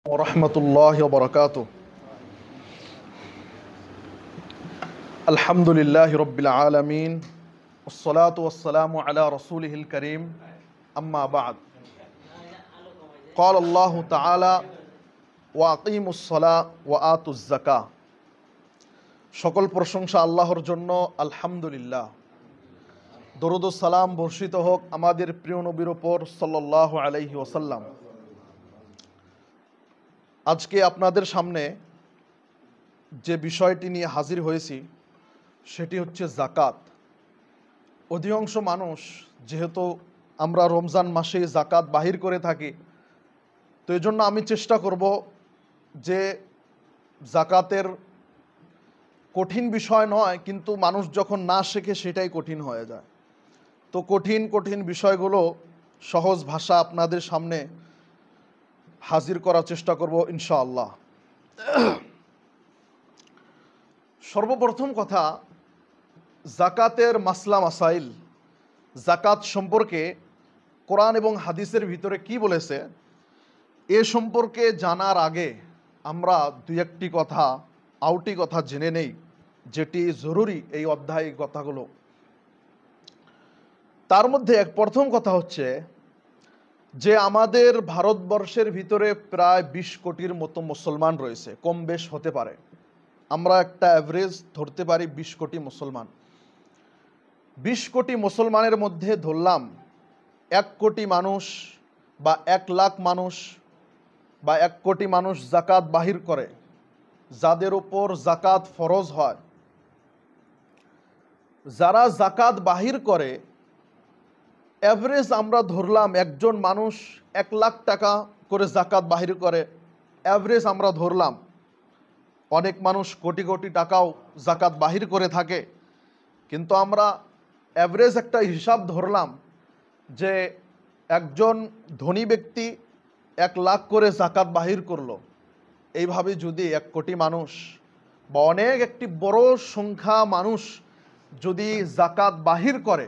ওরহমতুল্লাহি ওয়া বারাকাতুহু। আলহামদুলিল্লাহি রাব্বিল আলামিন ওয়াসসালাতু ওয়াসসালামু আলা রাসূলিহিল কারীম আম্মা বা'দ। ক্বালা আল্লাহু তাআলা ওয়া আকিমুস সালাহ ওয়া আতুজ যাকাহ। সকল প্রশংসা আল্লাহর জন্য, আলহামদুলিল্লাহ। দরুদ ও সালাম বর্ষিত হোক আমাদের প্রিয় নবীর উপর সাল্লাল্লাহু আলাইহি ওয়াসাল্লাম। আজকে আপনাদের সামনে যে বিষয়টি নিয়ে হাজির হয়েছি সেটি হচ্ছে যাকাত। অধিকাংশ মানুষ, যেহেতু আমরা রমজান মাসে যাকাত বাহির করে থাকি, তো এই জন্য আমি চেষ্টা করব যে যাকাতের কঠিন বিষয় নয়, কিন্তু মানুষ যখন না শেখে সেটাই কঠিন হয়ে যায়। তো কঠিন কঠিন বিষয়গুলো সহজ ভাষা আপনাদের সামনে হাজির করার চেষ্টা করব ইনশাআল্লাহ। সর্বপ্রথম কথা, যাকাতের মাসলা মাসাইল, যাকাত সম্পর্কে কোরআন এবং হাদিসের ভিতরে কি বলেছে এ সম্পর্কে জানার আগে আমরা দুই একটি কথা, আউটি কথা জেনে নেই, যেটি জরুরি এই অধ্যায় কথাগুলো। তার মধ্যে প্রথম কথা হচ্ছে যে আমাদের ভারতবর্ষের ভিতরে প্রায় 20 কোটির মতো মুসলমান রয়েছে, কম বেশ হতে পারে। আমরা একটা অ্যাভারেজ ধরতে পারি 20 কোটি মুসলমান। 20 কোটি মুসলমানের মধ্যে ধরলাম 1 কোটি মানুষ বা 1 লাখ মানুষ বা 1 কোটি মানুষ যাকাত বাহির করে, যাদের উপর যাকাত ফরজ হয়। যারা যাকাত বাহির করে, অ্যাভারেজ আমরা ধরলাম একজন মানুষ 1 লাখ টাকা করে যাকাত বাহির করে, অ্যাভারেজ আমরা ধরলাম। অনেক মানুষ কোটি কোটি টাকাও যাকাত বাহির করে থাকে, কিন্তু আমরা অ্যাভারেজ একটা হিসাব ধরলাম যে একজন ধনী ব্যক্তি 1 লাখ করে যাকাত বাহির করলো। এইভাবে যদি 1 কোটি মানুষ বা অনেক একটি বড় সংখ্যা মানুষ যদি যাকাত বাহির করে,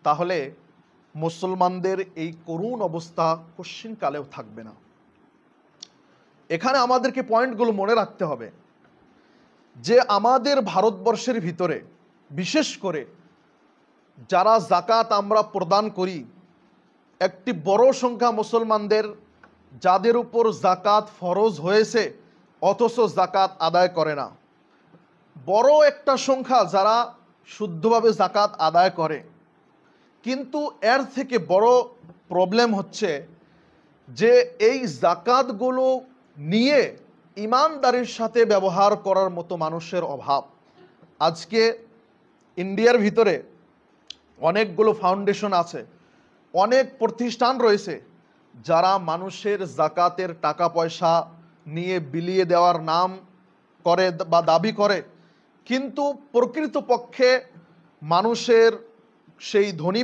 তাহলে মুসলমানদের এই করুণ অবস্থা কোশ্চিনকালেও থাকবে না। এখানে আমাদেরকে পয়েন্টগুলো মনে রাখতে হবে যে আমাদের ভারতবর্ষের ভিতরে বিশেষ করে যারা যাকাত আমরা প্রদান করি, একটি বড় সংখ্যা মুসলমানদের যাদের উপর যাকাত ফরজ হয়েছে অথচ যাকাত আদায় করে না। বড় একটা সংখ্যা যারা শুদ্ধভাবে যাকাত আদায় করে, কিন্তু এর থেকে বড় প্রবলেম হচ্ছে যে এই যাকাতগুলো নিয়ে ইমানদারির সাথে ব্যবহার করার মতো মানুষের অভাব। আজকে ইন্ডিয়ার ভিতরে অনেকগুলো ফাউন্ডেশন আছে, অনেক প্রতিষ্ঠান রয়েছে যারা মানুষের যাকাতের টাকা পয়সা নিয়ে বিলিয়ে দেওয়ার নাম করে বা দাবি করে, কিন্তু প্রকৃতপক্ষে মানুষের সেই ধনী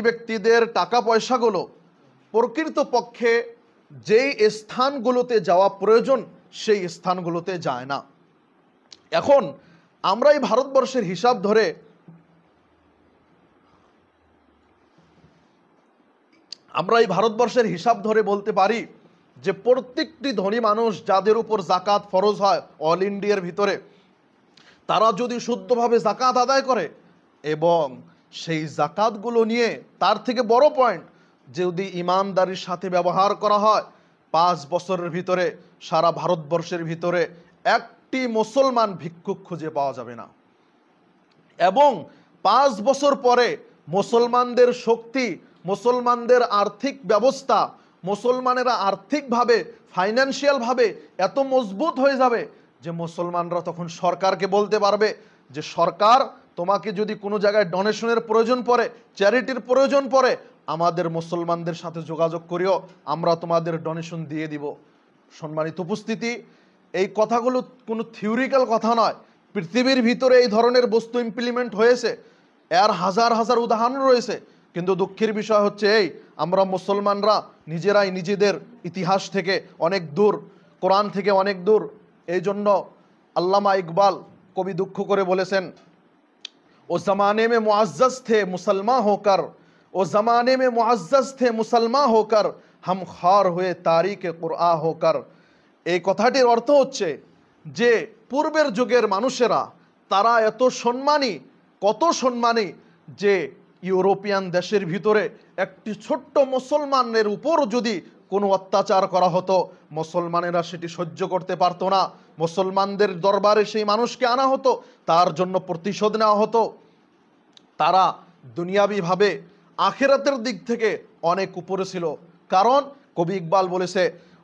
ব্যক্তিদের টাকা পয়সাগুলো প্রকৃতপক্ষে যেই স্থানগুলোতে যাওয়া প্রয়োজন সেই স্থানগুলোতে যায় না। এখন আমরা এই ভারতবর্ষের হিসাব ধরে বলতে পারি যে প্রত্যেকটি ধনী মানুষ যাদের উপর যাকাত ফরজ হয় অল ইন্ডিয়ার ভিতরে, তারা যদি শুদ্ধভাবে যাকাত আদায় করে এবং সেই যাকাতগুলো নিয়ে, তার থেকে বড় পয়েন্ট, যদি ইমানদারির সাথে ব্যবহার করা হয়, 5 বছরের ভিতরে সারা ভারতবর্ষের ভিতরে একটি মুসলমান ভিক্ষুক খুঁজে পাওয়া যাবে না। এবং 5 বছর পরে মুসলমানদের শক্তি, মুসলমানদের আর্থিক ব্যবস্থা, মুসলমানেরা আর্থিকভাবে, ফাইন্যান্সিয়ালভাবে এত মজবুত হয়ে যাবে যে মুসলমানরা তখন সরকারকে বলতে পারবে যে সরকার, তোমাকে যদি কোনো জায়গায় ডোনেশনের প্রয়োজন পড়ে, চ্যারিটির প্রয়োজন পড়ে, আমাদের মুসলমানদের সাথে যোগাযোগ করিও, আমরা তোমাদের ডোনেশন দিয়ে দিব। সম্মানিত উপস্থিতি, এই কথাগুলো কোনো থিওরিক্যাল কথা নয়, পৃথিবীর ভিতরে এই ধরনের বস্তু ইমপ্লিমেন্ট হয়েছে, এর হাজার হাজার উদাহরণ রয়েছে। কিন্তু দুঃখের বিষয় হচ্ছে এই, আমরা মুসলমানরা নিজেরাই নিজেদের ইতিহাস থেকে অনেক দূর, কোরআন থেকে অনেক দূর। এই জন্য আল্লামা ইকবাল কবি দুঃখ করে বলেছেন, ও জমানে মে মুআজ্জাজ থে মুসলমান হোকর, ও জমানে মে মুআজ্জাজ থে মুসলমান হোকর, হাম খার হয়ে তারিকে কুরআ হোকার। এই কথাটির অর্থ হচ্ছে যে পূর্বের যুগের মানুষেরা তারা এত সম্মানী, কত সম্মানী, যে ইউরোপিয়ান দেশের ভিতরে একটি ছোট্ট মুসলমানের উপর যদি কোনো অত্যাচার করা হতো, মুসলমানেরা সেটি সহ্য করতে পারতো না। মুসলমানদের দরবারে সেই মানুষকে আনা হতো, তার জন্য প্রতিশোধ নেওয়া হতো। তারা দুনিয়াবিভাবে আখিরাতের দিক থেকে অনেক উপরে ছিল। কারণ কবি ইকবাল বলেছে,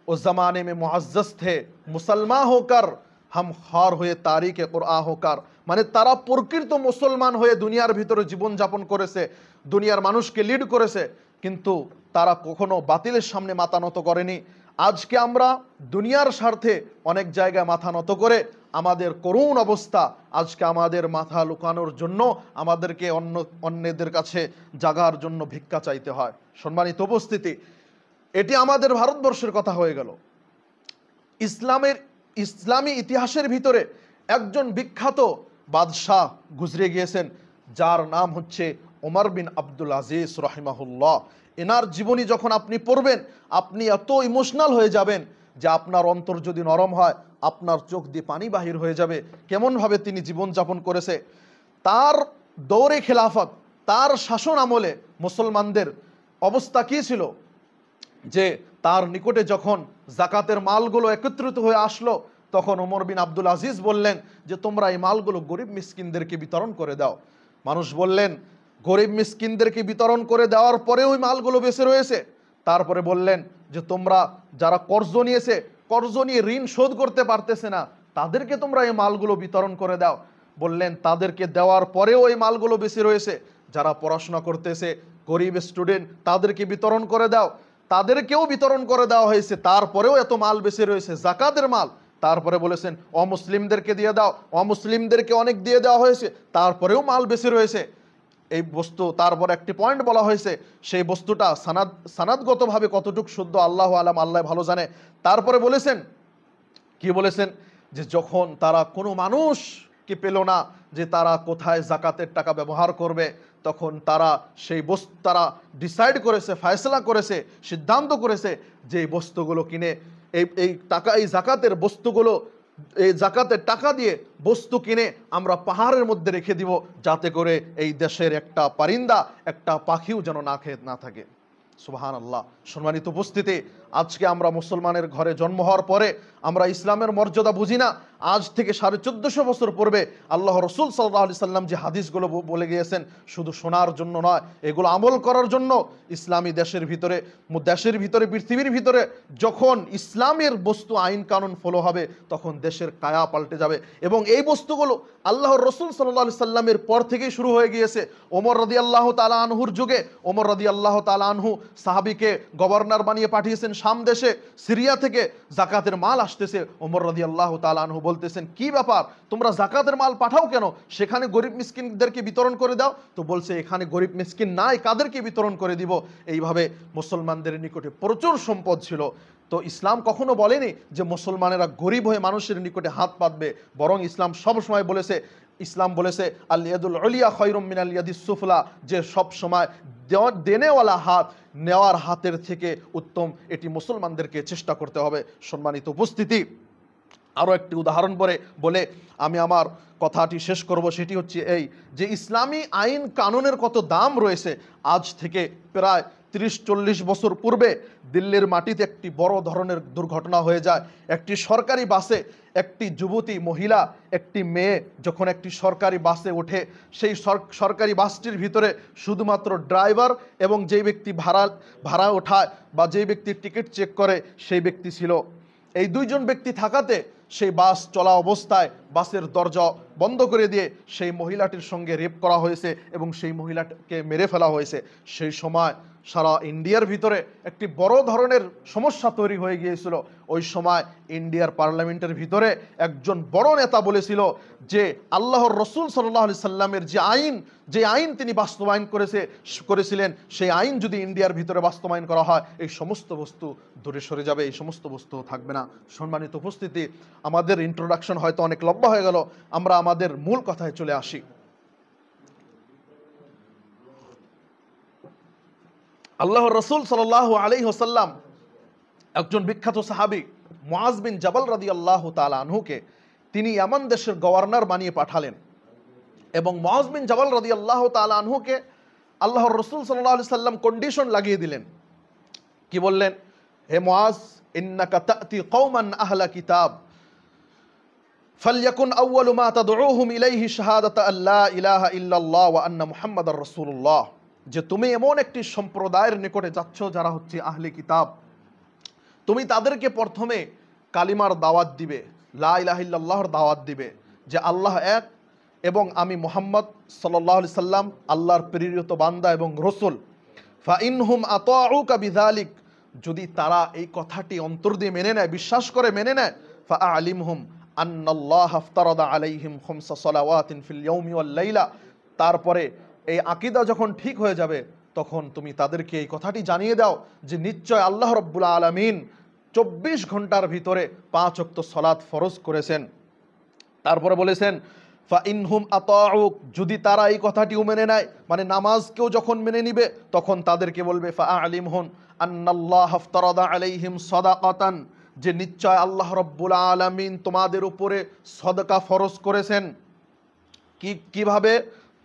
ও জামানে মে মুআজ্জাজ থে মুসলমান হোকার হাম খার হয়ে তারিকে কুরআ হোকার। মানে তারা প্রকৃত মুসলমান হয়ে দুনিয়ার ভিতরে জীবনযাপন করেছে, দুনিয়ার মানুষকে লিড করেছে, কিন্তু তারা কখনো বাতিলের সামনে মাথা নত করেনি। আজকে আমরা দুনিয়ার স্বার্থে অনেক জায়গায় মাথা নত করে আমাদের করুণ অবস্থা, আজকে আমাদের মাথা লুকানোর জন্য আমাদেরকে অন্যদের কাছে জাগার জন্য ভিক্ষা চাইতে হয়। সম্মানিত উপস্থিতি, এটি আমাদের ভারতবর্ষের কথা হয়ে গেল। ইসলামী ইতিহাসের ভিতরে একজন বিখ্যাত বাদশাহ গুজরে গিয়েছেন, যার নাম হচ্ছে ওমর বিন আব্দুল আজিজ রহিমাহুল্লাহ। এনার জীবনী যখন আপনি পড়বেন, আপনি এত ইমোশনাল হয়ে যাবেন যে আপনার অন্তর যদি নরম হয়, আপনার চোখ দিয়ে পানি বাহির হয়ে যাবে। কেমনভাবে তিনি জীবনযাপন করেছে। তার দৌরে খেলাফত, তার শাসন আমলে মুসলমানদের অবস্থা কী ছিল, যে তার নিকটে যখন জাকাতের মালগুলো একত্রিত হয়ে আসলো, তখন ওমর বিন আব্দুল আজিজ বললেন যে তোমরা এই মালগুলো গরিব মিসকিনদেরকে বিতরণ করে দাও। মানুষ বললেন, গরিব মিসকিনদেরকে বিতরণ করে দেওয়ার পরে ওই মালগুলো বেঁচে রয়েছে। তারপরে বললেন যে তোমরা যারা কর্জ নিয়েছে, কর্জ নিয়ে ঋণ শোধ করতে পারতেছে না, তাদেরকে তোমরা এই মালগুলো বিতরণ করে দাও। বললেন তাদেরকে দেওয়ার পরেও ওই মালগুলো বেঁচে রয়েছে, যারা পড়াশোনা করতেছে, গরিব স্টুডেন্ট, তাদেরকে বিতরণ করে দাও। তাদেরকেও বিতরণ করে দেওয়া হয়েছে, তারপরেও এত মাল বেঁচে রয়েছে, জাকাতের মাল। তারপরে বলেছেন অমুসলিমদেরকে দিয়ে দাও, অমুসলিমদেরকে অনেক দিয়ে দেওয়া হয়েছে, তারপরেও মাল বেঁচে রয়েছে। এই বস্তু, তারপর একটি পয়েন্ট বলা হয়েছে, সেই বস্তুটা সানাদগতভাবে কতটুকু শুদ্ধ আল্লাহ আলাম, আল্লাহ ভালো জানে। তারপরে বলেছেন, কি বলেছেন, যে যখন তারা কোনো মানুষকে পেল না যে তারা কোথায় জাকাতের টাকা ব্যবহার করবে, তখন তারা সেই বস্তু, তারা ডিসাইড করেছে, ফয়সলা করেছে, সিদ্ধান্ত করেছে যে এই বস্তুগুলো কিনে, এই টাকা, এই জাকাতের বস্তুগুলো, এই জাকাতের টাকা দিয়ে বস্তু কিনে আমরা পাহাড়ের মধ্যে রেখে দিব, যাতে করে এই দেশের একটা পারিন্দা, একটা পাখিও যেন না খেয়ে না থাকে। সুবহানাল্লাহ। সম্মানিত উপস্থিতি, আজকে আমরা মুসলমানের ঘরে জন্ম হওয়ার পরে আমরা ইসলামের মর্যাদা বুঝি না। আজ থেকে 1450 বছর পূর্বে আল্লাহ রসুল সাল্লাল্লাহু আলাইহি সাল্লাম যে হাদিসগুলো বলে গিয়েছেন, শুধু শোনার জন্য নয়, এগুলো আমল করার জন্য। ইসলামী দেশের ভিতরে, পৃথিবীর ভিতরে যখন ইসলামের বস্তু, আইন কানুন ফলো হবে, তখন দেশের কায়া পাল্টে যাবে। এবং এই বস্তুগুলো আল্লাহর রসুল সাল্লাল্লাহু আলাইহি সাল্লামের পর থেকেই শুরু হয়ে গিয়েছে। ওমর রাদিয়াল্লাহু তাআলা আনহুর যুগে ওমর রাদিয়াল্লাহু তাআলা আনহু সাহাবীকে গভর্নর বানিয়ে পাঠিয়েছেন শাম দেশে। সিরিয়া থেকে জাকাতের মাল আসতেছে, ওমর রাদিয়াল্লাহু তাআলা আনহু বলতেছেন, কি ব্যাপার, তোমরা জাকাতের মাল পাঠাও কেন? সেখানে গরিব মিসকিনদেরকে বিতরণ করে দাও। তো বলছে, এখানে গরিব মিসকিন নাই, কাদেরকে বিতরণ করে দিব? এইভাবে মুসলমানদের নিকটে প্রচুর সম্পদ ছিল। তো ইসলাম কখনো বলেনি যে মুসলমানেরা গরিব হয়ে মানুষের নিকটে হাত পাতবে, বরং ইসলাম সবসময় বলেছে, ইসলাম বলেছে আল ইয়াদুল উলিয়া খায়রুম মিনাল ইয়াদিস সুফলা, যে সব সময় দেনেওয়ালা হাত নেওয়ার হাতের থেকে উত্তম। এটি মুসলমানদেরকে চেষ্টা করতে হবে। সম্মানিত উপস্থিতি, আরও একটি উদাহরণ বলে আমি আমার কথাটি শেষ করব। সেটি হচ্ছে এই, যে ইসলামী আইন কানুনের কত দাম রয়েছে। আজ থেকে প্রায় 30-40 বছর পূর্বে দিল্লির মাটিতে একটি বড় ধরনের দুর্ঘটনা হয়ে যায়। একটি সরকারি বাসে একটি যুবতী মহিলা, একটি মেয়ে যখন একটি সরকারি বাসে ওঠে, সেই সরকারি বাসটির ভিতরে শুধুমাত্র ড্রাইভার এবং যেই ব্যক্তি ভাড়া ওঠায় বা যেই ব্যক্তি টিকিট চেক করে, সেই ব্যক্তি ছিল। এই দুইজন ব্যক্তি থাকাতে সেই বাস চলা অবস্থায় বাসের দরজা বন্ধ করে দিয়ে সেই মহিলাটির সঙ্গে রেপ করা হয়েছে এবং সেই মহিলাকে মেরে ফেলা হয়েছে। সেই সময় সারা ইন্ডিয়ার ভিতরে একটি বড় ধরনের সমস্যা তৈরি হয়ে গিয়েছিল। ওই সময় ইন্ডিয়ার পার্লামেন্টের ভিতরে একজন বড় নেতা বলেছিল যে আল্লাহর রসুল সাল্লাল্লাহু আলাইহি সাল্লামের যে আইন তিনি বাস্তবায়ন করেছিলেন, সেই আইন যদি ইন্ডিয়ার ভিতরে বাস্তবায়ন করা হয়, এই সমস্ত বস্তু দূরে সরে যাবে, এই সমস্ত বস্তু থাকবে না। সম্মানিত উপস্থিতি, আমাদের ইন্ট্রোডাকশন হয়তো অনেক লম্বা হয়ে গেল, আমরা আমাদের মূল কথায় চলে আসি। আল্লাহর রসুল সাল্লাল্লাহু আলাইহি ওয়াসাল্লাম একজন বিখ্যাত সাহাবী মুআজ বিন জাবাল রাদিয়াল্লাহু তাআলা আনহুকে তিনি ইয়ামান দেশের গভর্নর বানিয়ে পাঠালেন এবং মুআজ বিন জাবাল রাদিয়াল্লাহু তাআলা আনহুকে আল্লাহর রাসূল সাল্লাল্লাহু আলাইহি সাল্লাম কন্ডিশন লাগিয়ে দিলেন। কি বললেন? হে মুআজ, ইন্নাকা তা'তি কওমান আহলা কিতাব ফালইয়াকুন আউয়ালু মা তাদউহুম ইলাইহি শাহাদাতু আল্লা ইলাহা ইল্লাল্লাহ ওয়া আন্না মুহাম্মাদার রাসূলুল্লাহ, যে তুমি এমন একটি সম্প্রদায়ের নিকটে যাচ্ছ যারা হচ্ছে আহলে কিতাব, তুমি তাদেরকে প্রথমে কালিমার দাওয়াত দিবে, লা ইলাহা ইল্লাল্লাহর দাওয়াত দিবে যে আল্লাহ এক এবং আমি মুহাম্মদ সাল্লাল্লাহু আলাইহি সাল্লাম আল্লাহর প্রেরিত বান্দা এবং রাসূল। ফাইনহুম আতাউকা বিযালিক, যদি তারা এই কথাটি অন্তর দিয়ে মেনে নেয়, বিশ্বাস করে মেনে নেয়, ফাআলিমহুম আন্নাল্লাহ আফতারাদা আলাইহিম খামসা সালাওয়াতিন ফিল ইয়াউমি ওয়াল লাইলা, তারপরে এই আকীদা যখন ঠিক হয়ে যাবে তখন তুমি তাদেরকে এই কথাটি জানিয়ে দাও যে নিশ্চয় আল্লাহ রাব্বুল আলামিন 24 ঘন্টার ভিতরে 5 ওয়াক্ত সালাত ফরজ করেছেন। তারপরে বলেছেন ফাইনহুম আতাউক, যদি তারা এই কথাটিও মেনে নেয়, মানে নামাজকেও যখন মেনে নিবে তখন তাদেরকে বলবে ফাআলিমহুম আন্নাল্লাহ আফতারাদা আলাইহিম সাদাকাতান, যে নিশ্চয় আল্লাহ রাব্বুল আলামিন তোমাদের উপরে সদকা ফরজ করেছেন। কিভাবে?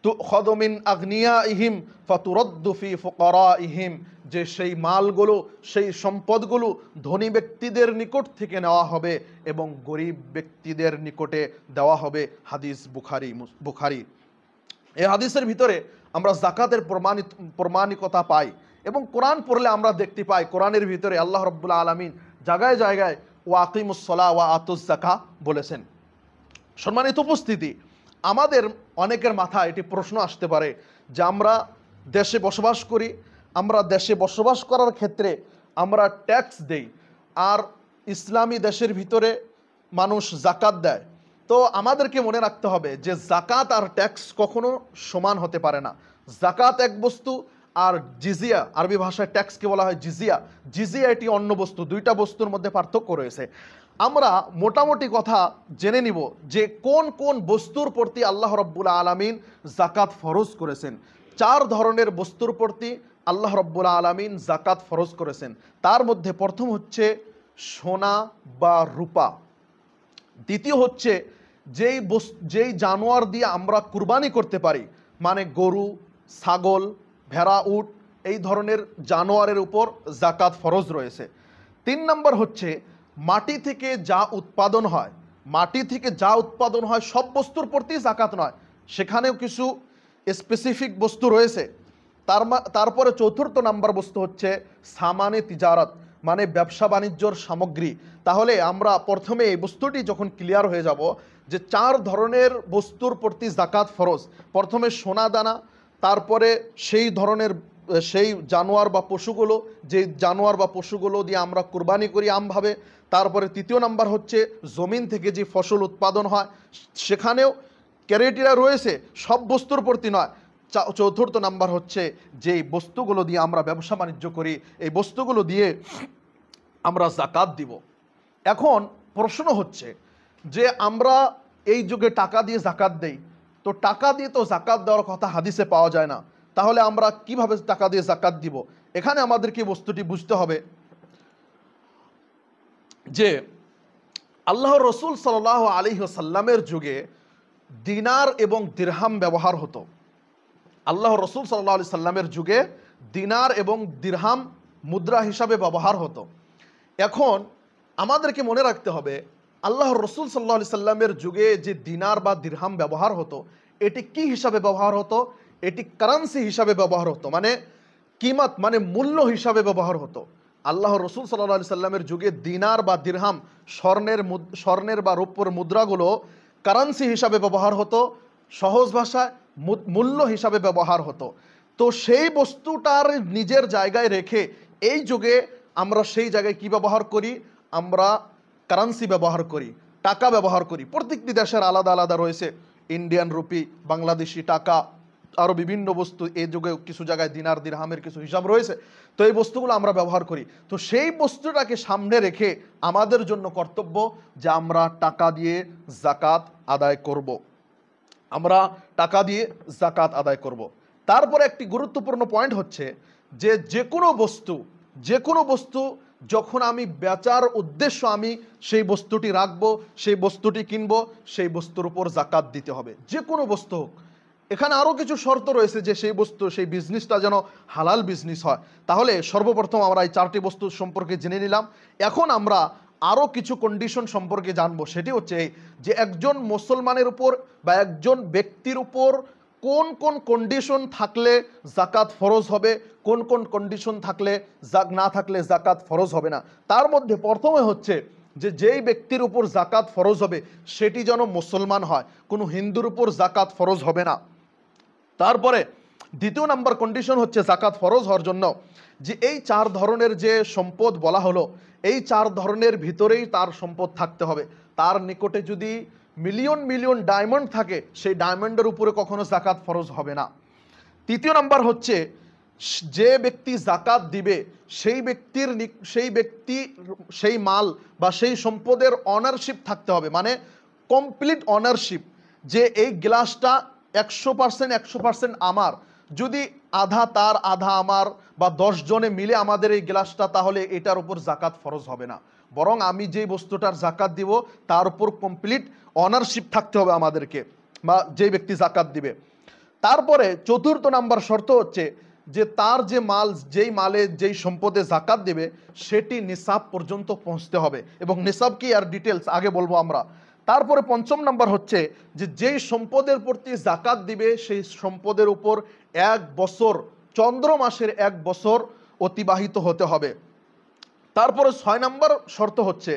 তুখাযু মিন আগনিয়াইহিম ফাতুরাদ্দু ফি ফুকারাইহিম, যে সেই মালগুলো, সেই সম্পদগুলো ধনী ব্যক্তিদের নিকট থেকে নেওয়া হবে এবং গরিব ব্যক্তিদের নিকটে দেওয়া হবে। হাদিস বুখারী। এই হাদিসের ভিতরে আমরা যাকাতের প্রমাণিকতা পাই এবং কোরআন পড়লে আমরা দেখতে পাই কোরআনের ভিতরে আল্লাহ রাব্বুল আলামিন জায়গায় জায়গায় ওয়াকিমুস সালাহ ওয়া আতুজ যাকা বলেছেন। সম্মানিত উপস্থিতি, আমাদের অনেকের মাথায় এটি প্রশ্ন আসতে পারে যে আমরা দেশে বসবাস করি, আমরা দেশে বসবাস করার ক্ষেত্রে আমরা ট্যাক্স দেই, আর ইসলামী দেশের ভিতরে মানুষ জাকাত দেয়। তো আমাদেরকে মনে রাখতে হবে যে জাকাত আর ট্যাক্স কখনো সমান হতে পারে না। জাকাত এক বস্তু, আর জিজিয়া, আরবি ভাষায় ট্যাক্সকে বলা হয় জিজিয়া, জিজিয়া এটি অন্য বস্তু, দুইটা বস্তুর মধ্যে পার্থক্য রয়েছে। আমরা মোটামুটি কথা জেনে নিব যে কোন কোন বস্তুর প্রতি আল্লাহ রাব্বুল আলামিন জাকাত ফরজ করেছেন। 4 ধরনের বস্তুর প্রতি আল্লাহ রাব্বুল আলামিন জাকাত ফরজ করেছেন। তার মধ্যে প্রথম হচ্ছে সোনা বা রূপা, দ্বিতীয় হচ্ছে যেই জানোয়ার দিয়ে আমরা কুরবানি করতে পারি, মানে গরু, ছাগল, ভেড়া, উট, এই ধরনের জানোয়ারের উপর জাকাত ফরজ রয়েছে। 3 নম্বর হচ্ছে মাটি থেকে যা উৎপাদন হয়, মাটি থেকে যা উৎপাদন হয় সব বস্তুর প্রতি জাকাত নয়, সেখানেও কিছু স্পেসিফিক বস্তু রয়েছে। তারপরে চতুর্থ নাম্বার বস্তু হচ্ছে সামানে তিজারত, মানে ব্যবসা বাণিজ্যর সামগ্রী। তাহলে আমরা প্রথমে এই বস্তুটি যখন ক্লিয়ার হয়ে যাব যে 4 ধরনের বস্তুর প্রতি জাকাত ফরজ, প্রথমে সোনা দানা, তারপরে সেই জানোয়ার বা পশুগুলো, যে জানোয়ার বা পশুগুলো দিয়ে আমরা কুরবানি করি আমভাবে, তারপরে তৃতীয় নাম্বার হচ্ছে জমিন থেকে যে ফসল উৎপাদন হয় সেখানেও ক্যারেটিরা রয়েছে, সব বস্তুর প্রতি নয়। চতুর্থ নাম্বার হচ্ছে যেই বস্তুগুলো দিয়ে আমরা ব্যবসা বাণিজ্য করি, এই বস্তুগুলো দিয়ে আমরা জাকাত দিব। এখন প্রশ্ন হচ্ছে যে আমরা এই যুগে টাকা দিয়ে জাকাত দেই, তো টাকা দিয়ে তো জাকাত দেওয়ার কথা হাদিসে পাওয়া যায় না, তাহলে আমরা কিভাবে টাকা দিয়ে জাকাত দিব? এখানে আমাদেরকে বস্তুটি বুঝতে হবে যে আল্লাহর রাসূল সাল্লাল্লাহু আলাইহি ওয়াসাল্লামের যুগে দিনার এবং দিরহাম ব্যবহার হতো। আল্লাহর রাসূল সাল্লাল্লাহু আলাইহি সাল্লামের যুগে দিনার এবং দিরহাম মুদ্রা হিসাবে ব্যবহার হতো। এখন আমাদেরকে মনে রাখতে হবে আল্লাহর রাসূল সাল্লাল্লাহু আলাইহি সাল্লামের যুগে যে দিনার বা দিরহাম ব্যবহার হতো, এটি কি হিসাবে ব্যবহার হতো? এটি কারেন্সি হিসাবে ব্যবহার হতো, মানে কিমত, মানে মূল্য হিসাবে ব্যবহার হতো। আল্লাহর রাসূল সাল্লাল্লাহু আলাইহি সাল্লামের যুগে দিনার বা দিরহাম, স্বর্ণের বা রৌপ্যর মুদ্রাগুলো কারেন্সি হিসাবে ব্যবহার হতো, সহজ ভাষায় মূল্য হিসাবে ব্যবহার হতো। তো সেই বস্তুটার নিজের জায়গায় রেখে এই যুগে আমরা সেই জায়গায় কি ব্যবহার করি? আমরা কারেন্সি ব্যবহার করি, টাকা ব্যবহার করি। প্রত্যেকটি দেশের আলাদা আলাদা রয়েছে, ইন্ডিয়ান রুপি, বাংলাদেশি টাকা, আরও বিভিন্ন বস্তু। এই যুগে কিছু জায়গায় দিনার দিরহামের কিছু হিসাব রয়েছে, তো এই বস্তুগুলো আমরা ব্যবহার করি। তো সেই বস্তুটাকে সামনে রেখে আমাদের জন্য কর্তব্য যে আমরা টাকা দিয়ে জাকাত আদায় করব, আমরা টাকা দিয়ে জাকাত আদায় করব। তারপরে একটি গুরুত্বপূর্ণ পয়েন্ট হচ্ছে যে যে কোনো বস্তু যখন আমি বেচার উদ্দেশ্য আমি সেই বস্তুটি রাখবো, সেই বস্তুটি কিনবো, সেই বস্তুর উপর জাকাত দিতে হবে, যে কোনো বস্তু হোক। এখানে আরও কিছু শর্ত রয়েছে যে সেই বস্তু, সেই বিজনেসটা যেন হালাল বিজনেস হয়। তাহলে সর্বপ্রথম আমরা এই 4টি বস্তু সম্পর্কে জেনে নিলাম। এখন আমরা আরও কিছু কন্ডিশন সম্পর্কে জানবো। সেটি হচ্ছে এই যে একজন মুসলমানের উপর বা একজন ব্যক্তির উপর কোন কোন কন্ডিশন থাকলে জাকাত ফরজ হবে, কোন কোন কন্ডিশন থাকলে না থাকলে জাকাত ফরজ হবে না। তার মধ্যে প্রথমে হচ্ছে যে যেই ব্যক্তির উপর জাকাত ফরজ হবে সেটি যেন মুসলমান হয়, কোনো হিন্দুর উপর জাকাত ফরজ হবে না। তারপরে দ্বিতীয় নাম্বার কন্ডিশন হচ্ছে জাকাত ফরজ হওয়ার জন্য যে এই 4 ধরনের যে সম্পদ বলা হলো, এই 4 ধরনের ভিতরেই তার সম্পদ থাকতে হবে। তার নিকটে যদি মিলিয়ন মিলিয়ন ডায়মন্ড থাকে, সেই ডায়মন্ডের উপরে কখনো জাকাত ফরজ হবে না। তৃতীয় নাম্বার হচ্ছে যে ব্যক্তি জাকাত দিবে সেই ব্যক্তি সেই মাল বা সেই সম্পদের অনারশিপ থাকতে হবে, মানে কমপ্লিট অনারশিপ, যে এই গ্লাসটা 100% আমার, যদি আধা তার আধা আমার বা 10 জনে মিলে আমাদের এই গ্লাসটা, তাহলে এটার উপর জাকাত ফরজ হবে না, বরং আমি যে বস্তুটার জাকাত দিব তার উপর কমপ্লিট অনারশিপ থাকতে হবে আমাদেরকে, বা যে ব্যক্তি জাকাত দিবে। তারপরে চতুর্থ নাম্বার শর্ত হচ্ছে যে তার যে মাল, যেই সম্পদে জাকাত দেবে সেটি নিসাব পর্যন্ত পৌঁছতে হবে, এবং নিসাব কি আর ডিটেলস আগে বলবো আমরা। তারপরে পঞ্চম নাম্বার হচ্ছে যে যেই সম্পদের প্রতি জাকাত দিবে সেই সম্পদের উপর 1 বছর, চন্দ্র মাসের 1 বছর অতিবাহিত হতে হবে। তারপরে 6 নাম্বার শর্ত হচ্ছে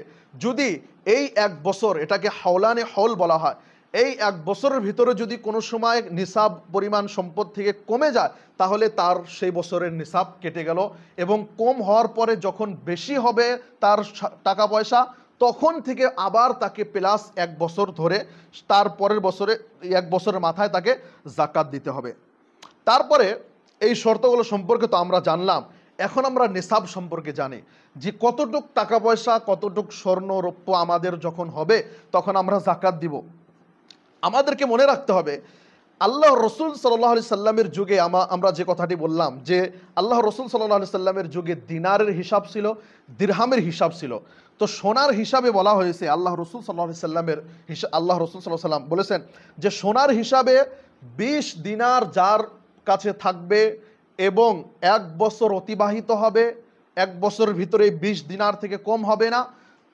যদি এই 1 বছর, এটাকে হাওলানে হল বলা হয়, এই 1 বছরের ভিতরে যদি কোনো সময় নিসাব পরিমাণ সম্পদ থেকে কমে যায় তাহলে তার সেই বছরের নিসাব কেটে গেল, এবং কম হওয়ার পরে যখন বেশি হবে তার টাকা পয়সা, তখন থেকে আবার তাকে প্লাস 1 বছর ধরে তার পরের বছরে 1 বছরের মাথায় তাকে জাকাত দিতে হবে। তারপরে এই শর্তগুলো সম্পর্কে তো আমরা জানলাম, এখন আমরা নিসাব সম্পর্কে জানি যে কতটুক টাকা পয়সা, কতটুক স্বর্ণ রৌপ্য আমাদের যখন হবে তখন আমরা জাকাত দিব। আমাদেরকে মনে রাখতে হবে আল্লাহ রসুল সাল্লাল্লাহু আলাইহি সাল্লামের যুগে আমরা যে কথাটি বললাম যে আল্লাহ রসুল সাল্লাল্লাহু আলাইহি সাল্লামের যুগে দিনারের হিসাব ছিল, দিরহামের হিসাব ছিল। তো সোনার হিসাবে বলা হয়েছে আল্লাহ রসুল সাল্লাল্লাহু আলাইহি সাল্লামের আল্লাহ রসুল সাল্লাল্লাহু আলাইহি সাল্লাম বলেছেন যে সোনার হিসাবে 20 দিনার যার কাছে থাকবে এবং 1 বছর অতিবাহিত হবে, 1 বছরের ভিতরে 20 দিনার থেকে কম হবে না,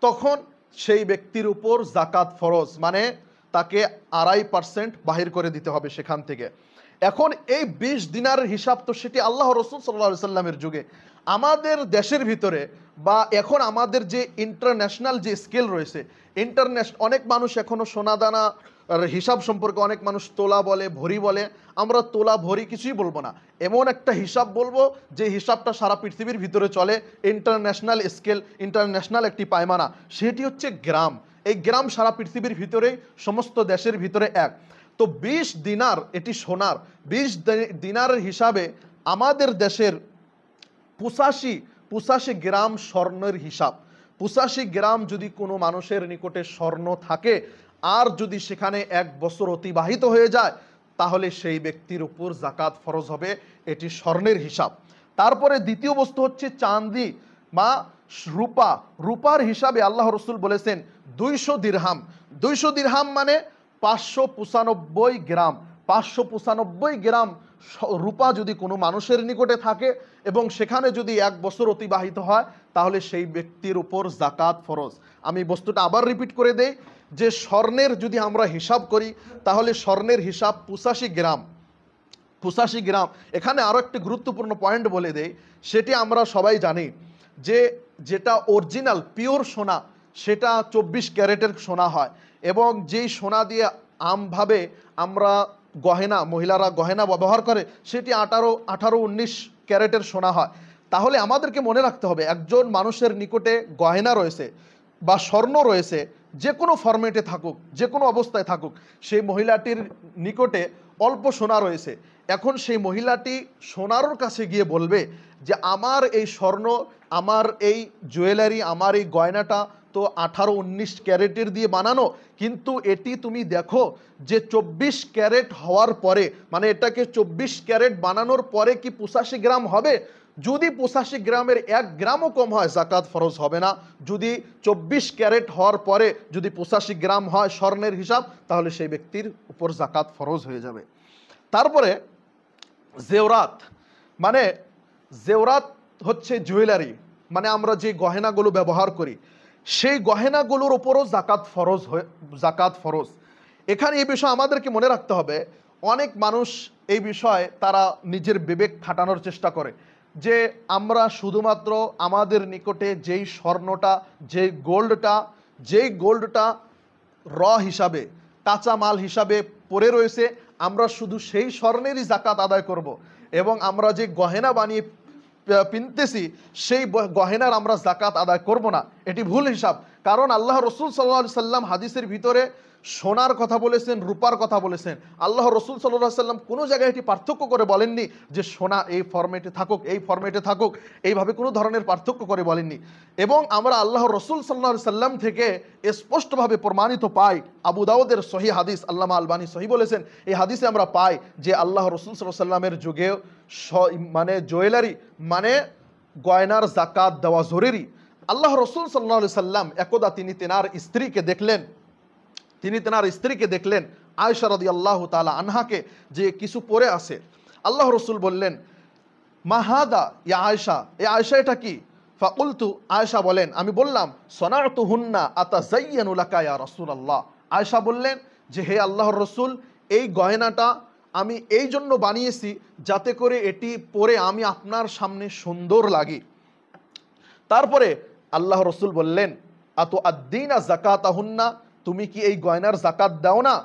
তখন সেই ব্যক্তির উপর জাকাত ফরজ, মানে তাকে 2.5% বাহির করে দিতে হবে সেখান থেকে। এখন এই 20 দিনারের হিসাব তো সেটি আল্লাহ রসুল সাল্লাল্লাহু আলাইহি সাল্লামের যুগে। আমাদের দেশের ভিতরে বা এখন আমাদের যে ইন্টারন্যাশনাল যে স্কেল রয়েছে, অনেক মানুষ এখনও সোনাদানা হিসাব সম্পর্কে অনেক মানুষ তোলা বলে, ভরি বলে। আমরা তোলা ভরি কিছুই বলবো না, এমন একটা হিসাব বলবো যে হিসাবটা সারা পৃথিবীর ভিতরে চলে, ইন্টারন্যাশনাল স্কেল, ইন্টারন্যাশনাল একটি পায়মানা, সেটি হচ্ছে গ্রাম। এই গ্রাম সারা পৃথিবীর ভিতরেই সমস্ত দেশের ভিতরে এক। তো 20 দিনার, এটি সোনার 20 দিনারের হিসাবে আমাদের দেশের 85 গ্রাম স্বর্ণের হিসাব। 85 গ্রাম যদি কোনো মানুষের নিকটে স্বর্ণ থাকে আর যদি সেখানে 1 বছর অতিবাহিত হয়ে যায় তাহলে সেই ব্যক্তির উপর জাকাত ফরজ হবে, এটি স্বর্ণের হিসাব। তারপরে দ্বিতীয় বস্তু হচ্ছে চাঁদি বা রূপার হিসাবে আল্লাহ রসুল বলেছেন 200 দিরহাম। 200 দিরহাম মানে 595 গ্রাম। 595 গ্রাম রূপা যদি কোনো মানুষের নিকটে থাকে এবং সেখানে যদি 1 বছর অতিবাহিত হয় তাহলে সেই ব্যক্তির উপর জাকাত ফরজ। আমি বস্তুটা আবার রিপিট করে দেই যে স্বর্ণের যদি আমরা হিসাব করি তাহলে স্বর্ণের হিসাব 85 গ্রাম। 85 গ্রাম। এখানে আরও একটি গুরুত্বপূর্ণ পয়েন্ট বলে দেই, সেটি আমরা সবাই জানি যে যেটা অরিজিনাল পিওর সোনা সেটা 24 ক্যারেটের সোনা হয়, এবং যেই সোনা দিয়ে আমভাবে আমরা গহেনা, মহিলারা গহেনা ব্যবহার করে সেটি 18-19 ক্যারেটের সোনা হয়। তাহলে আমাদেরকে মনে রাখতে হবে একজন মানুষের নিকটে গহেনা রয়েছে বা স্বর্ণ রয়েছে, যে কোনো ফরম্যাটে থাকুক, যে কোনো অবস্থায় থাকুক, সেই মহিলাটির নিকটে অল্প সোনা রয়েছে। এখন সেই মহিলাটি সোনারোর কাছে গিয়ে বলবে যে আমার এই স্বর্ণ, আমার এই জুয়েলারি, আমার এই গয়নাটা তো 18-19 ক্যারেটের দিয়ে বানানো, কিন্তু এটি তুমি দেখো যে 24 ক্যারেট হওয়ার পরে, মানে এটাকে 24 ক্যারেট বানানোর পরে কি 85 গ্রাম হবে? যদি 85 গ্রামের 1 গ্রামও কম হয় জাকাত ফরজ হবে না। যদি 24 ক্যারেট হওয়ার পরে যদি 85 গ্রাম হয় স্বর্ণের হিসাব, তাহলে সেই ব্যক্তির উপর জাকাত ফরজ হয়ে যাবে। তারপরে জেওরাত, মানে জেওরাত হচ্ছে জুয়েলারি, মানে আমরা যে গহেনাগুলো ব্যবহার করি সেই গহেনাগুলোর উপরও জাকাত ফরজ। এখানে এই বিষয় আমাদেরকে মনে রাখতে হবে, অনেক মানুষ এই বিষয়ে তারা নিজের বিবেক খাটানোর চেষ্টা করে যে আমরা শুধুমাত্র আমাদের নিকটে যেই স্বর্ণটা, যেই গোল্ডটা র হিসাবে, কাঁচা মাল হিসাবে পড়ে রয়েছে, আমরা শুধু সেই স্বর্ণেরই জাকাত আদায় করব, এবং আমরা যে গহেনা বানিয়ে পিনতেছি সেই গহেনার আমরা জাকাত আদায় করব না। এটি ভুল হিসাব। কারণ আল্লাহ রসুল সাল্লাল্লাহু আলাইহি সাল্লাম হাদিসের ভিতরে সোনার কথা বলেছেন, রূপার কথা বলেছেন। আল্লাহ রসুল সাল্লাল্লাহু আলাইহি সাল্লাম কোনো জায়গায় এটি পার্থক্য করে বলেননি যে সোনা এই ফরম্যাটে থাকুক, এই ফরম্যাটে থাকুক, এইভাবে কোনো ধরনের পার্থক্য করে বলেননি। এবং আমরা আল্লাহ রসুল সাল্লাল্লাহু আলাইহি সাল্লাম থেকে স্পষ্টভাবে প্রমাণিত পাই, আবু দাউদের সহিহ হাদিস, আল্লামা আলবানী সহিহ বলেছেন, এই হাদিসে আমরা পাই যে আল্লাহ রসুল সাল্লাল্লাহু আলাইহি সাল্লামের যুগে মানে জুয়েলারি মানে গয়নার জাকাত দেওয়া জরুরি। আল্লাহ রসুল সাল্লাল্লাহু আলাইহি সাল্লাম একদা তিনি তেনার স্ত্রীকে দেখলেন আয়েশা রাদিয়াল্লাহু তাআলা আনহাকে যে কিছু পরে আছে। আল্লাহ রসুল বললেন, মাহাদা ইয়া আয়েশা, এ আয়েশা এটা কি? ফাকুলতু, আয়েশা বলেন, আমি বললাম, সনাতুহুন্না আতাযায়্যানু লাকা ইয়া রাসূলুল্লাহ। আয়েশা বললেন যে হে আল্লাহর রসুল, এই গয়নাটা আমি এই জন্য বানিয়েছি যাতে করে এটি পরে আমি আপনার সামনে সুন্দর লাগি। তারপরে আল্লাহ রসুল বললেন, আতু আদ্দিনা যাকাতাহুন্না, তুমি কি এই গয়নার জাকাত দাও না?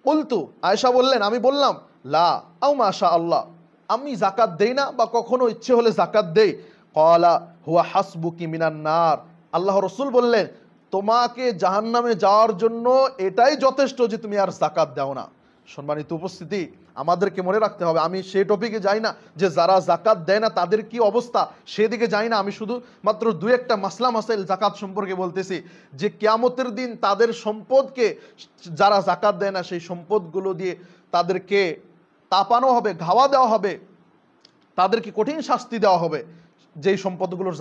কুলতু, আয়েশা বললেন, আমি বললাম, লা আও মাশা আল্লাহ, আমি জাকাত দেই না বা কখনো ইচ্ছে হলে জাকাত দেই। ক্বালা হুয়া হাসবুকি মিনান নার, আল্লাহ রসুল বললেন, তোমাকে জাহান্নামে যাওয়ার জন্য এটাই যথেষ্ট যে তুমি আর জাকাত দাও না। সম্মানিত উপস্থিতি, আমাদেরকে মনে রাখতে হবে, আমি সেই টপিকে যাই না যে যারা জাকাত দেয় না তাদের কি অবস্থা, সেদিকে যাই না। আমি শুধু মাত্র দু একটা মাসলা মাসাইল জাকাত সম্পর্কে বলতেছি যে কিয়ামতের দিন তাদের সম্পদকে, যারা জাকাত দেয় না সেই সম্পদগুলো দিয়ে তাদেরকে তাপানো হবে, ঘাওয়া দেওয়া হবে, তাদেরকে কঠিন শাস্তি দেওয়া হবে যেই সম্পদগুলোর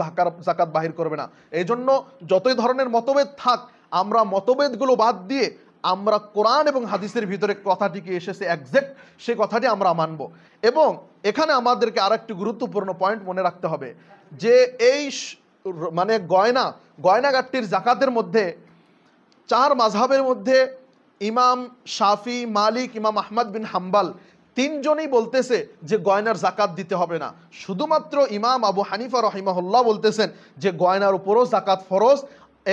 জাকাত বাহির করবে না। এই জন্য যতই ধরনের মতভেদ থাক, আমরা মতভেদগুলো বাদ দিয়ে আমরা কোরআন এবং হাদিসের ভিতরে কথাটিকে এসেছে একজ্যাক্ট সেই কথাটি আমরা মানব। এবং এখানে আমাদেরকে আরেকটি গুরুত্বপূর্ণ পয়েন্ট মনে রাখতে হবে যে এই মানে গয়নাগাট্টির জাকাতের মধ্যে 4 মাযহাবের মধ্যে ইমাম শাফি, মালিক, ইমাম আহমদ বিন হাম্বল তিনজনই বলতেছে যে গয়নার জাকাত দিতে হবে না। শুধুমাত্র ইমাম আবু হানিফা রহিমাহুল্লাহ বলতেছেন যে গয়নার উপরও জাকাত ফরজ।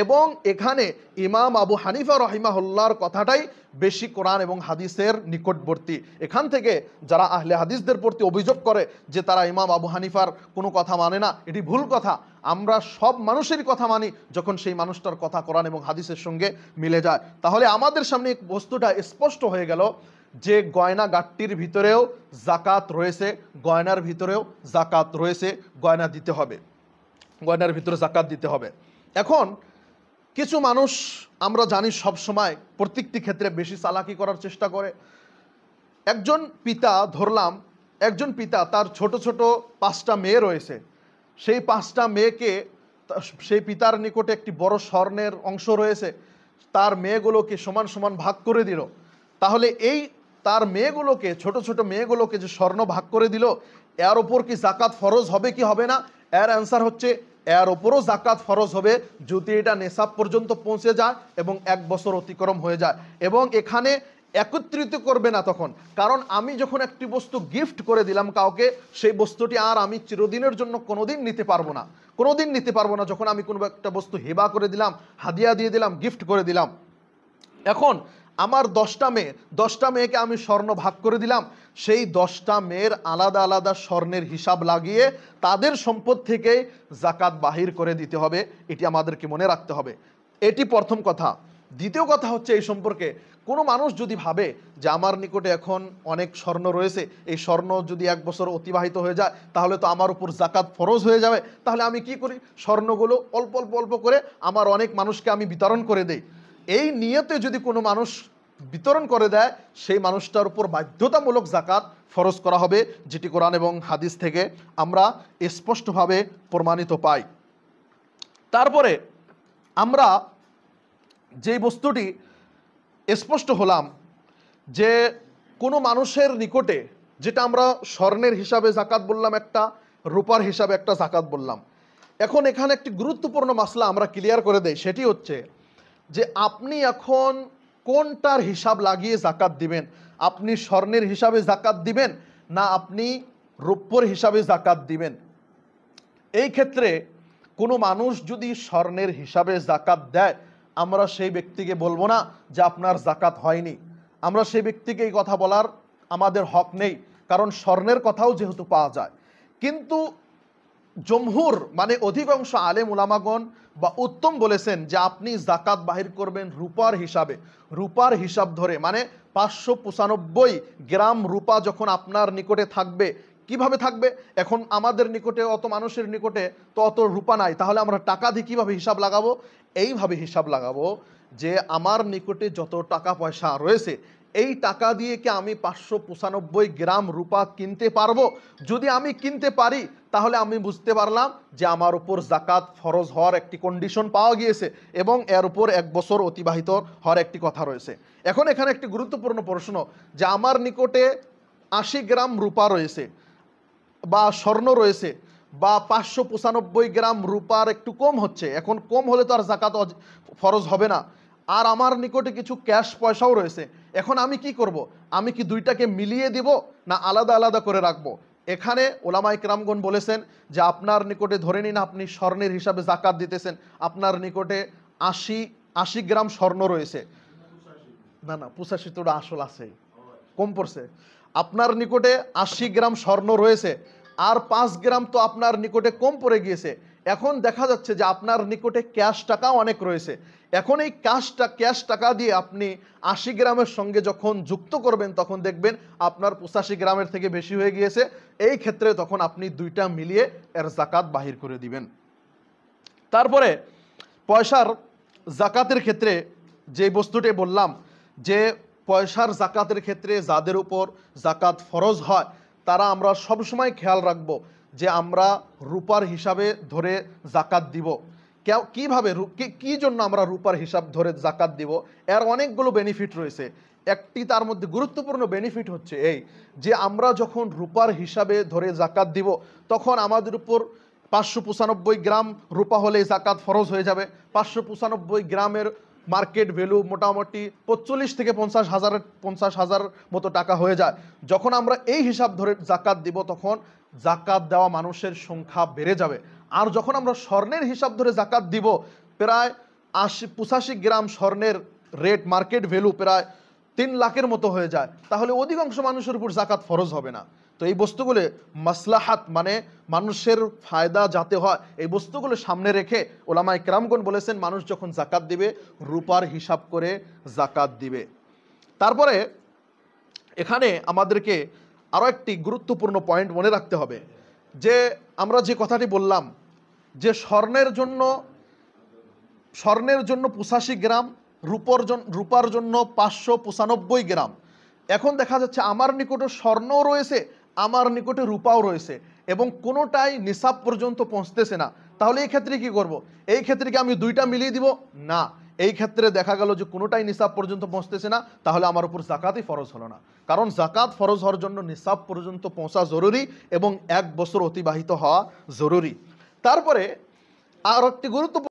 এবং এখানে ইমাম আবু হানিফা রহিমাহুল্লাহর কথাটাই বেশি কোরআন এবং হাদিসের নিকটবর্তী। এখান থেকে যারা আহলে হাদিসদের প্রতি অভিযোগ করে যে তারা ইমাম আবু হানিফার কোনো কথা মানে না, এটি ভুল কথা। আমরা সব মানুষেরই কথা মানি যখন সেই মানুষটার কথা কোরআন এবং হাদিসের সঙ্গে মিলে যায়। তাহলে আমাদের সামনে বস্তুটা স্পষ্ট হয়ে গেল যে গয়না গাট্টির ভিতরেও জাকাত রয়েছে, গয়নার ভিতরেও জাকাত রয়েছে, গয়না দিতে হবে, গয়নার ভিতরে জাকাত দিতে হবে। এখন কিছু মানুষ আমরা জানি সব সময় প্রত্যেকটি ক্ষেত্রে বেশি চালাকি করার চেষ্টা করে। একজন পিতা তার ছোট ছোট 5টা মেয়ে রয়েছে, সেই 5টা মেয়েকে, সেই পিতার নিকটে একটি বড় স্বর্ণের অংশ রয়েছে, তার মেয়েগুলোকে সমান সমান ভাগ করে দিল। তাহলে এই তার মেয়েগুলোকে, ছোট ছোট মেয়েগুলোকে যে স্বর্ণ ভাগ করে দিল, এর ওপর কি জাকাত ফরজ হবে কি হবে না? এর অ্যান্সার হচ্ছে এর ওপরও জাকাত ফরজ হবে যদি এটা নেশাব পর্যন্ত পৌঁছে যায় এবং 1 বছর অতিক্রম হয়ে যায়। এবং এখানে একত্রিত করবে না তখন, কারণ আমি যখন একটি বস্তু গিফট করে দিলাম কাউকে, সেই বস্তুটি আর আমি চিরদিনের জন্য কোনোদিন নিতে পারবো না, যখন আমি কোনো একটা বস্তু হেবা করে দিলাম, হাদিয়া দিয়ে দিলাম, গিফট করে দিলাম। এখন আমার 10টা মেয়েকে আমি স্বর্ণ ভাগ করে দিলাম, সেই 10টা মেয়ের আলাদা আলাদা স্বর্ণের হিসাব লাগিয়ে তাদের সম্পদ থেকে জাকাত বাহির করে দিতে হবে। এটি আমাদেরকে মনে রাখতে হবে। এটি প্রথম কথা। দ্বিতীয় কথা হচ্ছে, এই সম্পর্কে কোনো মানুষ যদি ভাবে যে আমার নিকটে এখন অনেক স্বর্ণ রয়েছে, এই স্বর্ণ যদি 1 বছর অতিবাহিত হয়ে যায় তাহলে তো আমার উপর জাকাত ফরজ হয়ে যাবে, তাহলে আমি কি করি, স্বর্ণগুলো অল্প অল্প করে আমার অনেক মানুষকে আমি বিতরণ করে দেই। এই নিয়তে যদি কোনো মানুষ বিতরণ করে দেয়, সেই মানুষটার উপর বাধ্যতামূলক জাকাত ফরজ করা হবে, যেটি কোরআন এবং হাদিস থেকে আমরা স্পষ্টভাবে প্রমাণিত পাই। তারপরে আমরা যেই বস্তুটি স্পষ্ট হলাম যে কোনো মানুষের নিকটে, যেটা আমরা স্বর্ণের হিসাবে জাকাত বললাম একটা, রূপার হিসাবে একটা জাকাত বললাম, এখন এখানে একটি গুরুত্বপূর্ণ মাসলা আমরা ক্লিয়ার করে দেই। সেটি হচ্ছে যে আপনি এখন কোনটার হিসাব লাগিয়ে জাকাত দিবেন। আপনি স্বর্ণের হিসাবে জাকাত দিবেন না আপনি রৌপ্যর হিসাবে জাকাত দিবেন। এই ক্ষেত্রে কোনো মানুষ যদি স্বর্ণের হিসাবে জাকাত দেয়, আমরা সেই ব্যক্তিকে বলবো না যে আপনার জাকাত হয়নি। আমরা সেই ব্যক্তিকে এই কথা বলার আমাদের হক নেই, কারণ স্বর্ণের কথাও যেহেতু পাওয়া যায়। কিন্তু জমহুর মানে অধিকাংশ আলেম উলামাগণ বা উত্তম বলেছেন যে আপনি জাকাত বাহির করবেন রূপার হিসাবে, রূপার হিসাব ধরে, মানে 595 গ্রাম রূপা যখন আপনার নিকটে থাকবে। কিভাবে থাকবে? এখন আমাদের নিকটে, অত মানুষের নিকটে তো অত রূপা নাই, তাহলে আমরা টাকা দিয়ে কীভাবে হিসাব লাগাবো? এইভাবে হিসাব লাগাবো যে আমার নিকটে যত টাকা পয়সা রয়েছে, এই টাকা দিয়ে কি আমি 595 গ্রাম রূপা কিনতে পারবো? যদি আমি কিনতে পারি তাহলে আমি বুঝতে পারলাম যে আমার উপর জাকাত ফরজ হওয়ার একটি কন্ডিশন পাওয়া গিয়েছে এবং এর উপর 1 বছর অতিবাহিত হওয়ার একটি কথা রয়েছে। এখন এখানে একটি গুরুত্বপূর্ণ প্রশ্ন যে আমার নিকটে 80 গ্রাম রূপা রয়েছে বা স্বর্ণ রয়েছে, বা 595 গ্রাম রূপার একটু কম হচ্ছে। এখন কম হলে তো আর জাকাত ফরজ হবে না। আর আমার নিকটে কিছু ক্যাশ পয়সাও রয়েছে। এখন আমি কি করব? আমি কি দুইটাকে মিলিয়ে দিব না আলাদা আলাদা করে রাখবো? এখানে ওলামায়ে কেরামগণ বলেছেন যে আপনার নিকটে ধরে নিন আপনি স্বর্ণের হিসাবে জাকাত দিতেছেন, আপনার নিকটে 80 গ্রাম স্বর্ণ রয়েছে। না না, 85 তো আসল আছে, কম পড়ছে। আপনার নিকটে 80 গ্রাম স্বর্ণ রয়েছে, আর 5 গ্রাম তো আপনার নিকটে কম পড়ে গিয়েছে। এখন দেখা যাচ্ছে যে আপনার নিকটে ক্যাশ টাকাও অনেক রয়েছে। এখন এই ক্যাশ টাকা দিয়ে আপনি 80 গ্রামের সঙ্গে যখন যুক্ত করবেন, তখন দেখবেন আপনার 85 গ্রামের থেকে বেশি হয়ে গিয়েছে। এই ক্ষেত্রে তখন আপনি দুইটা মিলিয়ে এর জাকাত বাহির করে দিবেন। তারপরে পয়সার জাকাতের ক্ষেত্রে যে বস্তুটি বললাম যে পয়সার জাকাতের ক্ষেত্রে যাদের উপর জাকাত ফরজ হয়, তারা আমরা সবসময় খেয়াল রাখব যে আমরা রূপার হিসাবে ধরে জাকাত দিব। কিভাবে, কি জন্য আমরা রূপার হিসাব ধরে জাকাত দিব? এর অনেকগুলো বেনিফিট রয়েছে। একটি তার মধ্যে গুরুত্বপূর্ণ বেনিফিট হচ্ছে এই যে আমরা যখন রূপার হিসাবে ধরে জাকাত দিব, তখন আমাদের উপর 595 গ্রাম রূপা হলে জাকাত ফরজ হয়ে যাবে। 595 গ্রামের মার্কেট ভ্যালু মোটামুটি 45 থেকে 50,000 মতো টাকা হয়ে যায়। যখন আমরা এই হিসাব ধরে জাকাত দিব, তখন জাকাত দেওয়া মানুষের সংখ্যা বেড়ে যাবে। আর যখন আমরা স্বর্ণের হিসাব ধরে জাকাত দিব, প্রায় 85 গ্রাম স্বর্ণের রেট, মার্কেট ভ্যালু প্রায় 3 লাখের মতো হয়ে যায়, তাহলে অধিকাংশ মানুষের উপর জাকাত ফরজ হবে না। তো এই বস্তুগুলো মাসলাহাত মানে মানুষের ফায়দা যাতে হয়, এই বস্তুগুলো সামনে রেখে ওলামায়ে কেরামগণ বলেছেন মানুষ যখন জাকাত দিবে রূপার হিসাব করে জাকাত দিবে। তারপরে এখানে আমাদেরকে আরও একটি গুরুত্বপূর্ণ পয়েন্ট মনে রাখতে হবে যে আমরা যে কথাটি বললাম যে স্বর্ণের জন্য 85 গ্রাম, রূপার জন্য 595 গ্রাম। এখন দেখা যাচ্ছে আমার নিকটে স্বর্ণও রয়েছে, আমার নিকটে রূপাও রয়েছে, এবং কোনোটাই নিসাব পর্যন্ত পৌঁছতেছে না। তাহলে এই ক্ষেত্রে কি করব? এই ক্ষেত্রে কি আমি দুইটা মিলিয়ে দিব? না, এই ক্ষেত্রে দেখা গেল যে কোনোটাই নিসাব পর্যন্ত পৌঁছতেছে না, তাহলে আমার উপর জাকাতই ফরজ হলো না। কারণ জাকাত ফরজ হওয়ার জন্য নিসাব পর্যন্ত পৌঁছা জরুরি এবং 1 বছর অতিবাহিত হওয়া জরুরি। তারপরে আর একটি গুরুত্বপূর্ণ